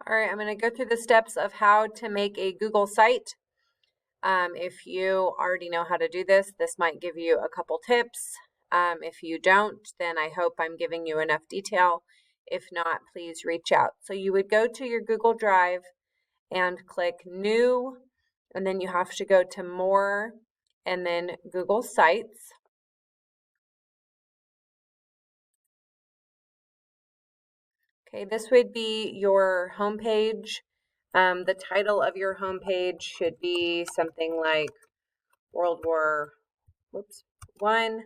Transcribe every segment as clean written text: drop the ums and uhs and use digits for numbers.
All right, I'm going to go through the steps of how to make a Google site. If you already know how to do this, this might give you a couple tips. If you don't, then I hope I'm giving you enough detail. If not, please reach out. So you would go to your Google Drive and click New, and then you have to go to More, and then Google Sites. Okay, this would be your homepage. The title of your homepage should be something like World War I.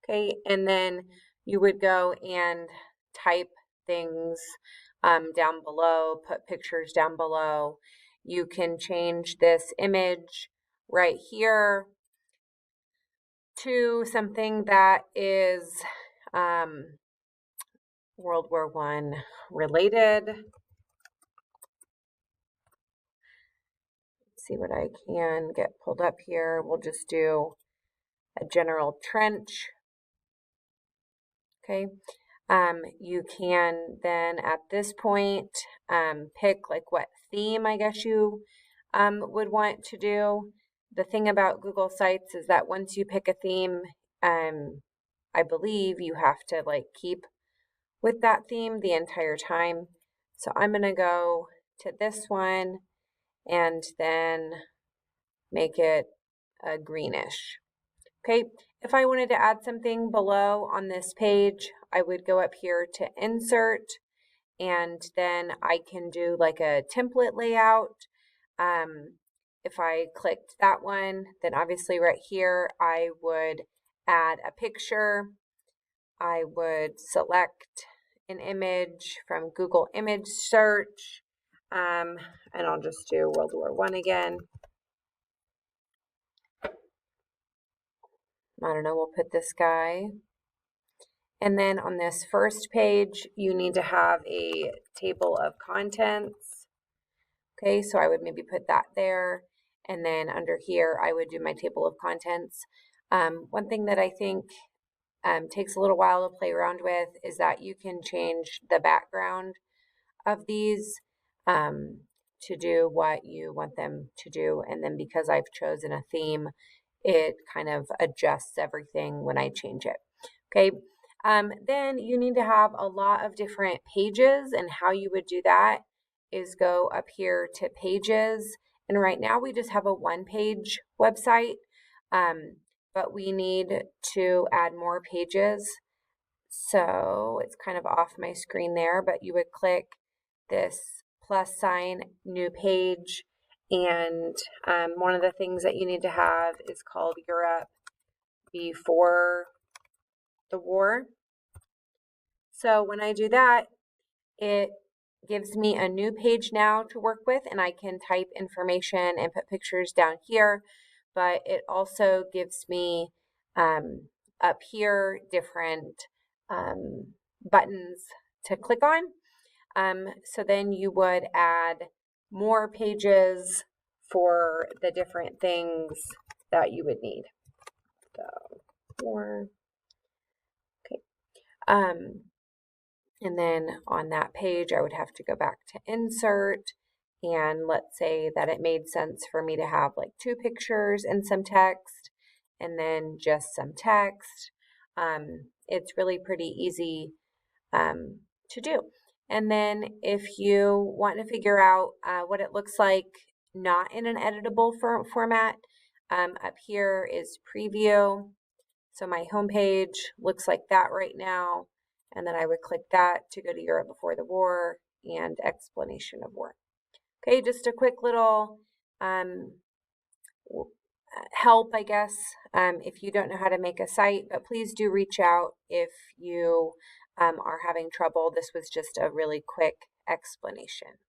Okay, and then you would go and type things down below, put pictures down below. You can change this image right here to something that is World War I related. Let's see what I can get pulled up here. We'll just do a general trench. Okay. You can then at this point pick like what theme I guess you would want to do. The thing about Google Sites is that once you pick a theme, I believe you have to like keep with that theme the entire time. So I'm going to go to this one and then make it a greenish. Okay, if I wanted to add something below on this page, I would go up here to Insert, and then I can do like a template layout. If I clicked that one, then obviously right here, I would add a picture. I would select an image from Google Image Search, and I'll just do World War I again. I don't know, we'll put this guy. And then on this first page, you need to have a table of contents. Okay, so I would maybe put that there. And then under here, I would do my table of contents. One thing that I think takes a little while to play around with is that you can change the background of these to do what you want them to do. And then because I've chosen a theme, it kind of adjusts everything when I change it. Okay. Then you need to have a lot of different pages, and how you would do that is go up here to pages. And right now we just have a one-page website, but we need to add more pages. So it's kind of off my screen there, but you would click this plus sign, new page, and one of the things that you need to have is called Europe before the war. So when I do that, it gives me a new page now to work with, and I can type information and put pictures down here, but it also gives me up here different buttons to click on. So then you would add more pages for the different things that you would need. So more. Okay. And then on that page, I would have to go back to Insert, and let's say that it made sense for me to have like 2 pictures and some text, and then just some text. It's really pretty easy to do. And then if you want to figure out what it looks like not in an editable format, up here is Preview. So my homepage looks like that right now. And then I would click that to go to Europe before the war and explanation of war. Okay, just a quick little help, I guess, if you don't know how to make a site, but please do reach out if you are having trouble. This was just a really quick explanation.